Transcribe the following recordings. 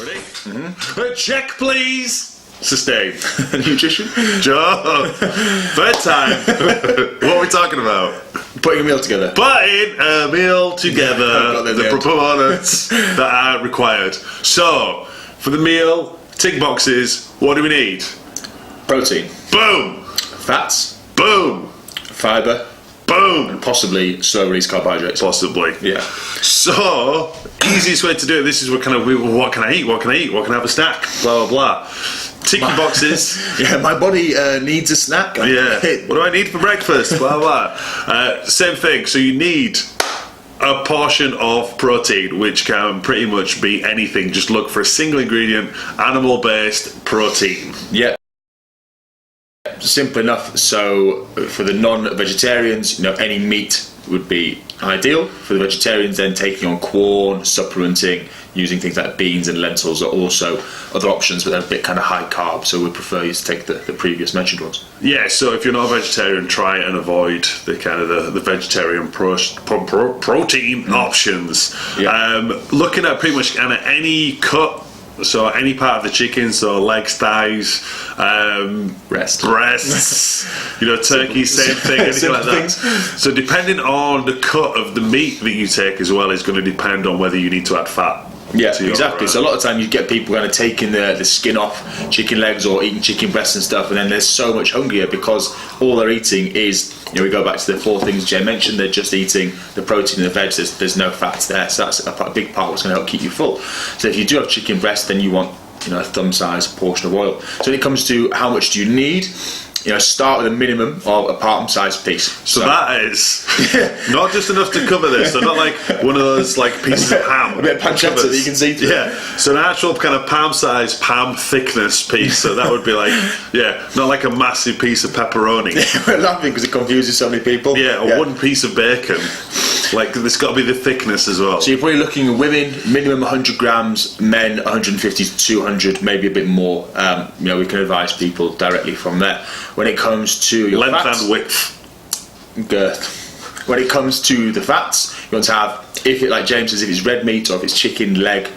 Ready? Check, please. Sustain. Nutrition? Joe. Third time. What are we talking about? Putting a meal together. Putting a meal together. The proponents that are required. So, for the meal, tick boxes. What do we need? Protein. Boom. Fats. Boom. Fibre. Boom. And possibly slow release carbohydrates. Possibly. Yeah. So, easiest way to do it, this is what can I eat? What can I eat? What can I have a snack? Blah, blah, blah. Tick your boxes. Yeah, my body needs a snack. Yeah. What do I need for breakfast? Blah, blah. Same thing. So you need a portion of protein, which can pretty much be anything. Just look for a single ingredient, animal-based protein. Yeah. Simple enough. So for the non-vegetarians, any meat would be ideal. For the vegetarians, then taking on corn, supplementing, using things like beans and lentils are also other options, but they're a bit kind of high carb, so we prefer you to take the previous mentioned ones. Yeah, so if you're not a vegetarian, try and avoid the kind of the vegetarian protein options. Yeah. Looking at pretty much kind of any cut, so any part of the chicken, so legs, thighs, breasts, turkey, same thing, anything like that. So depending on the cut of the meat that you take as well is going to depend on whether you need to add fat. Yeah, exactly. So a lot of time you get people kind of taking the skin off chicken legs or eating chicken breasts and stuff, and then they're so much hungrier because all they're eating is, we go back to the four things Jay mentioned, they're just eating the protein and the veg, there's no fats there, so that's a big part of what's going to help keep you full. So if you do have chicken breast, then you want a thumb-sized portion of oil. So when it comes to how much do you need, start with a minimum of a palm-sized piece. So that is not just enough to cover this. So not like one of those pieces of ham. A bit of pancetta that you can see through. Yeah. So an actual kind of palm-sized, palm thickness piece. So that would be not like a massive piece of pepperoni. We're laughing because it confuses so many people. Yeah, one piece of bacon. There's got to be the thickness as well. So you're probably looking at women, minimum 100 grams, men 150 to 200, maybe a bit more. We can advise people directly from there. When it comes to your length fats, and width, girth. When it comes to the fats, you want to have, like James says, if it's red meat or if it's chicken leg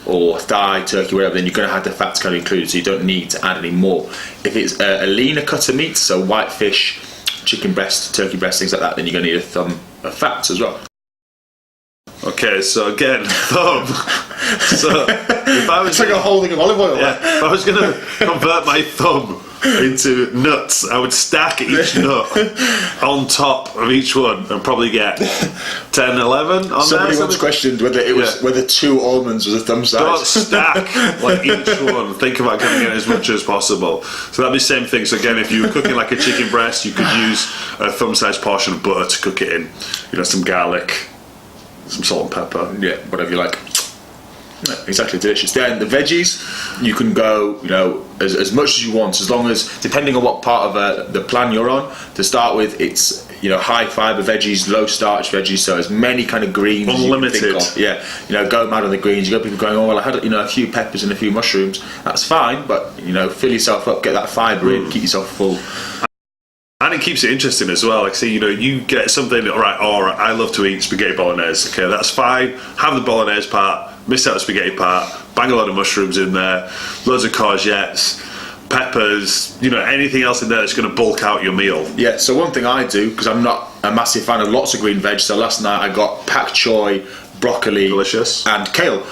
or thigh, turkey, whatever, then you're going to have the fats kind of included, so you don't need to add any more. If it's a leaner cut of meat, so white fish, chicken breast, turkey breast, things like that, then you're going to need a thumb of fats as well. Okay, so again, thumb. So if I was it's like a holding of olive oil. Yeah, if I was going to convert my thumb into nuts, I would stack each nut on top of each one and probably get 10, 11 on Somebody there. once questioned whether it was whether 2 almonds was a thumb size. Don't stack each one. Think about getting in as much as possible. So that'd be the same thing. So again, if you were cooking like a chicken breast, you could use a thumb-sized portion of butter to cook it in. Some garlic, some salt and pepper. Yeah, whatever you like. Yeah, exactly, delicious. Then the veggies, you can go, as much as you want, as long as, depending on what part of the plan you're on. To start with, it's high fibre veggies, low starch veggies, so as many kind of greens. Unlimited. As you can think of. Yeah, go mad on the greens. You got people going, I had a few peppers and a few mushrooms. That's fine, but fill yourself up, get that fibre in, keep yourself full. And it keeps it interesting as well. You get something, or I love to eat spaghetti bolognese. Okay, that's fine. Have the bolognese part, miss out the spaghetti part, bang a lot of mushrooms in there, loads of courgettes, peppers, anything else in there that's going to bulk out your meal. Yeah, so one thing I do, because I'm not a massive fan of lots of green veg, so last night I got pak choy, broccoli, delicious, and kale,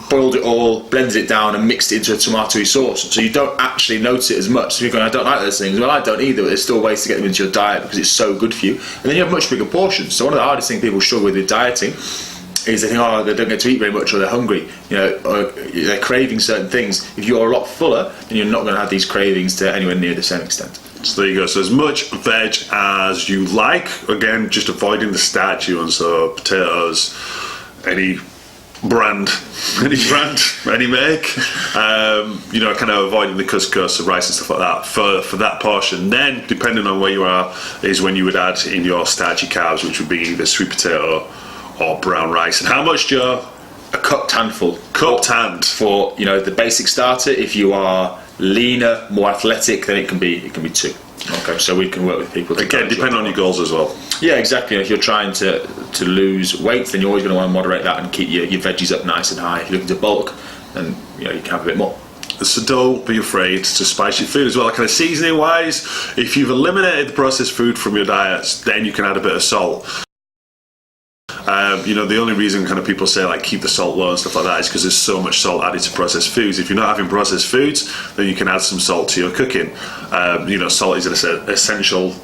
boiled it all, blended it down and mixed it into a tomatoey sauce, so you don't actually notice it as much. So you're going, I don't like those things. Well, I don't either, but there's still ways to get them into your diet because it's so good for you, and then you have much bigger portions. So one of the hardest things people struggle with dieting is they think, they don't get to eat very much, or they're hungry, or they're craving certain things. If you're a lot fuller, then you're not going to have these cravings to anywhere near the same extent. So there you go. So as much veg as you like. Again, just avoiding the starchy ones, so potatoes, any brand, any make. Kind of avoiding the couscous, the rice and stuff like that for that portion. Then, depending on where you are, is when you would add in your starchy carbs, which would be either sweet potato or brown rice. And how much, Joe? A cupped handful. Cupped hand. For the basic starter. If you are leaner, more athletic, then it can be 2. Okay, so we can work with people. Again, depending on your goals as well. Yeah, exactly. If you're trying to lose weight, then you're always going to want to moderate that and keep your veggies up nice and high. If you're looking to bulk, and you can have a bit more. So don't be afraid to spice your food as well. Kind of seasoning wise, if you've eliminated the processed food from your diets, then you can add a bit of salt. The only reason kind of people say like keep the salt low and stuff like that is because there's so much salt added to processed foods. If you're not having processed foods, then you can add some salt to your cooking. Salt is essential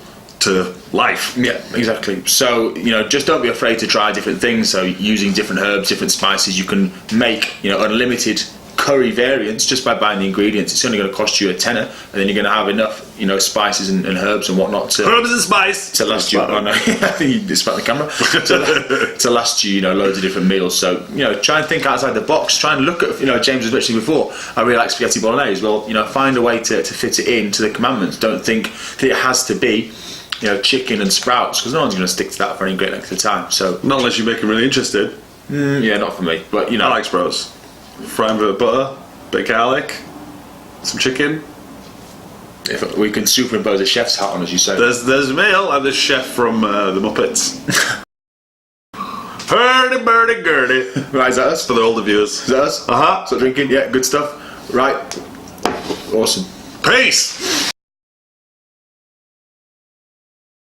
to life. Yeah, exactly. So just don't be afraid to try different things. So using different herbs, different spices, you can make unlimited curry variants just by buying the ingredients. It's only going to cost you $10, and then you're going to have enough spices and herbs and whatnot to herbs and spice to last you. Oh no, I think you spat the camera to last you loads of different meals. So try and think outside the box. Try and look at James was mentioning before, I really like spaghetti bolognese. Well, find a way to fit it into the commandments. Don't think that it has to be chicken and sprouts, because no one's going to stick to that for any great length of time. So not unless you make them really interested. Yeah, not for me. But I like sprouts. Fry them with butter, bit of garlic, some chicken. If we can superimpose a chef's hat on, as you say. There's me. I'm the chef from the Muppets. Hurdy-burdy-gurdy. Right, is that us? For the older viewers. Is that us? Uh-huh. So drinking, yeah, good stuff. Right. Awesome. Peace!